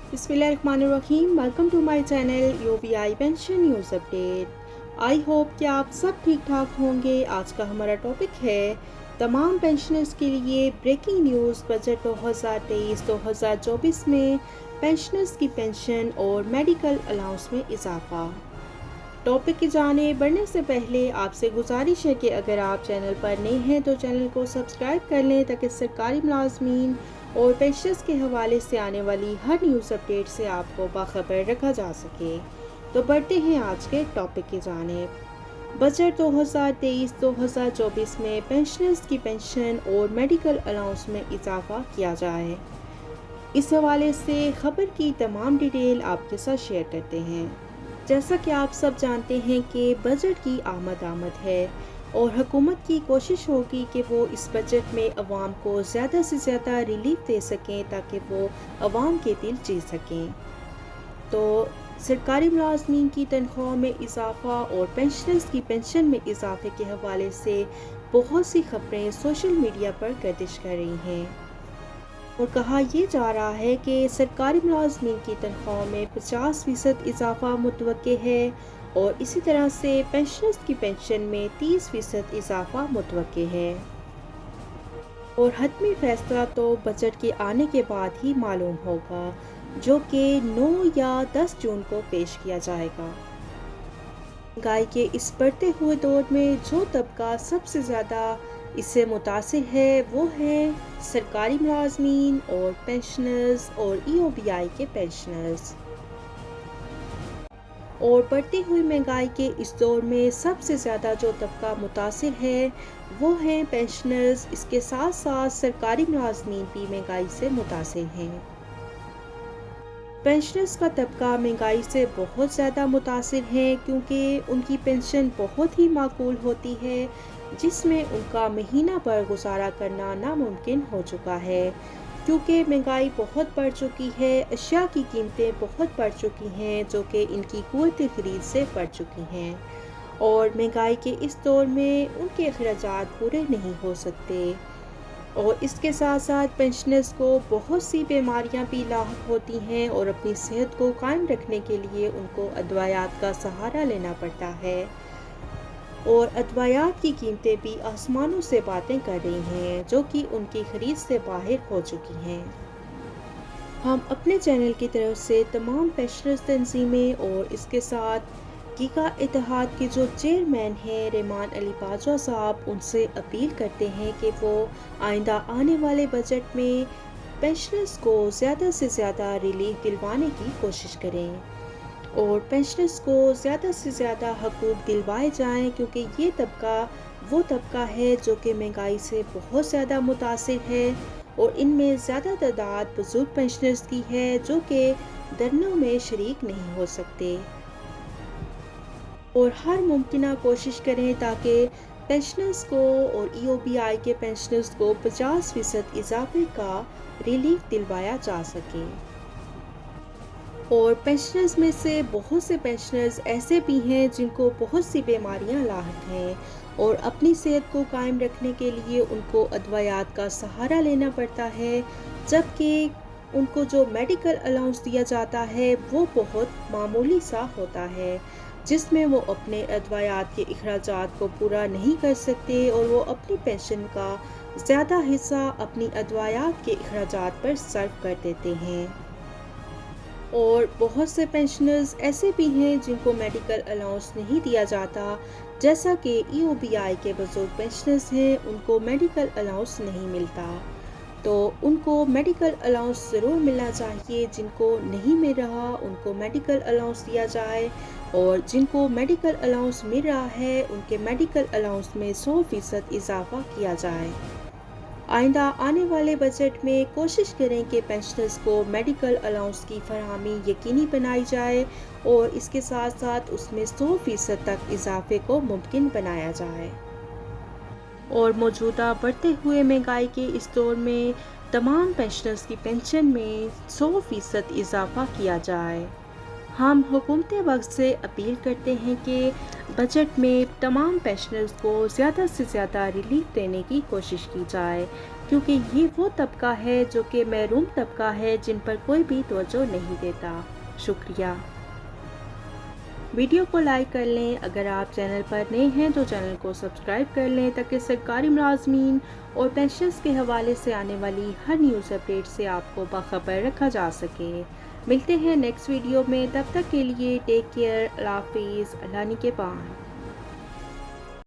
बिस्मिल्लाहिर्रहमानिर्रहीम। Welcome to my channel UBI pension news update. I hope कि आप सब ठीक ठाक होंगे। आज का हमारा टॉपिक है तमाम पेंशनर्स के लिए ब्रेकिंग न्यूज़। बजट 2023-2024 में पेंशनर्स की पेंशन और मेडिकल अलाउंस में इजाफा। टॉपिक की जाने बढ़ने से पहले आपसे गुजारिश है कि अगर आप चैनल पर नए हैं तो चैनल को सब्सक्राइब कर लें ताकि सरकारी मुलाजमीन और पेंशनर्स के हवाले से आने वाली हर न्यूज़ अपडेट से आपको बाखबर रखा जा सके। तो बढ़ते हैं आज के टॉपिक की जानिब। बजट 2023-2024 में पेंशनर्स की पेंशन और मेडिकल अलाउंस में इजाफा किया जाए, इस हवाले से खबर की तमाम डिटेल आपके साथ शेयर करते हैं। जैसा कि आप सब जानते हैं कि बजट की आमद है और हुकूमत की कोशिश होगी कि वो इस बजट में अवाम को ज़्यादा से ज़्यादा रिलीफ दे सकें ताकि वो अवाम के दिल जीत सकें। तो सरकारी मुलाजमीन की तनख्वाह में इजाफा और पेंशनर्स की पेंशन में इजाफे के हवाले से बहुत सी खबरें सोशल मीडिया पर गर्दिश कर रही हैं और कहा यह जा रहा है कि सरकारी मुलाजमीन की तनख्वाह में 50% इजाफा मुतवक्के है और इसी तरह से पेंशनर्स की पेंशन में 30% इजाफा मुतवक्के है। और हतमी फैसला तो बजट के आने के बाद ही मालूम होगा, जो कि 9 या 10 जून को पेश किया जाएगा। महंगाई के इस बढ़ते हुए दौर में जो तबका सबसे ज़्यादा इससे मुतासिर है वो है सरकारी मुलाजमीन और पेंशनर्स और ईओबीआई के पेंशनर्स। और बढ़ती हुई महंगाई के इस दौर में सबसे ज़्यादा जो तबका मुतासिर है वो है पेंशनर्स। इसके साथ साथ सरकारी मुलाजमीन भी महंगाई से मुतासिर हैं। पेंशनर्स का तबका महंगाई से बहुत ज़्यादा मुतासिर है क्योंकि उनकी पेंशन बहुत ही माकूल होती है, जिसमें उनका महीना पर गुजारा करना नामुमकिन हो चुका है क्योंकि महंगाई बहुत बढ़ चुकी है। अशिया की कीमतें बहुत बढ़ चुकी हैं जो कि इनकी क़ुव्वत ख़रीद से बढ़ चुकी हैं और महंगाई के इस दौर में उनके अखराजात पूरे नहीं हो सकते। और इसके साथ साथ पेंशनर्स को बहुत सी बीमारियां भी लाहक होती हैं और अपनी सेहत को कायम रखने के लिए उनको अदवायात का सहारा लेना पड़ता है और अदवायात की कीमतें भी आसमानों से बातें कर रही हैं जो कि उनकी खरीद से बाहर हो चुकी हैं। हम अपने चैनल की तरफ से तमाम पेंशनर्स तंजीमें और इसके साथ गीगा इत्तेहाद के जो चेयरमैन हैं रेमान अली बाजवा साहब, उनसे अपील करते हैं कि वो आइंदा आने वाले बजट में पेंशनर्स को ज़्यादा से ज़्यादा रिलीफ दिलवाने की कोशिश करें और पेंशनर्स को ज़्यादा से ज़्यादा हकूक़ दिलवाए जाएं क्योंकि ये तबका वो तबका है जो कि महंगाई से बहुत ज़्यादा मुतासिर है और इनमें ज़्यादा तादाद बुजुर्ग पेंशनर्स की है जो कि धरनों में शरीक नहीं हो सकते। और हर मुमकिन कोशिश करें ताकि पेंशनर्स को और ईओबीआई के पेंशनर्स को 50% इजाफे का रिलीफ दिलवाया जा सके। और पेंशनर्स में से बहुत से पेंशनर्स ऐसे भी हैं जिनको बहुत सी बीमारियां लाहक हैं और अपनी सेहत को कायम रखने के लिए उनको अदवायात का सहारा लेना पड़ता है, जबकि उनको जो मेडिकल अलाउंस दिया जाता है वो बहुत मामूली सा होता है, जिसमें वो अपने अदवायात के अखराजात को पूरा नहीं कर सकते और वो अपनी पेंशन का ज़्यादा हिस्सा अपनी अदवायात के अखराजात पर सर्व कर देते हैं। और बहुत से पेंशनर्स ऐसे भी हैं जिनको मेडिकल अलाउंस नहीं दिया जाता, जैसा कि ईओबीआई के बुजुर्ग पेंशनर्स हैं, उनको मेडिकल अलाउंस नहीं मिलता। तो उनको मेडिकल अलाउंस ज़रूर मिलना चाहिए। जिनको नहीं मिल रहा उनको मेडिकल अलाउंस दिया जाए और जिनको मेडिकल अलाउंस मिल रहा है उनके मेडिकल अलाउंस में 100% इजाफा किया जाए। आइंदा आने वाले बजट में कोशिश करें कि पेंशनर्स को मेडिकल अलाउंस की फराहमी यकीनी बनाई जाए और इसके साथ साथ उसमें 100% तक इजाफे को मुमकिन बनाया जाए। और मौजूदा बढ़ते हुए महंगाई के इस दौर में तमाम पेंशनर्स की पेंशन में 100% इजाफा किया जाए। ہم حکومت وقت سے اپیل کرتے ہیں کہ بجٹ میں تمام پینشنرز کو زیادہ سے زیادہ ریلیف دینے کی کوشش کی جائے، کیونکہ یہ وہ طبقہ ہے جو کہ محروم طبقہ ہے جن پر کوئی بھی توجہ نہیں دیتا۔ شکریہ۔ ویڈیو کو لائک کر لیں، اگر آپ چینل پر نئے ہیں تو چینل کو سبسکرائب کر لیں تاکہ سرکاری ملازمین اور پینشنز کے حوالے سے آنے والی ہر نیوز اپڈیٹ سے آپ کو باخبر رکھا جا سکے۔ ملتے ہیں نیکسٹ ویڈیو میں، تب تک کے لیے ٹیک کیئر، اللہ حافظ، اللہ نگہبان۔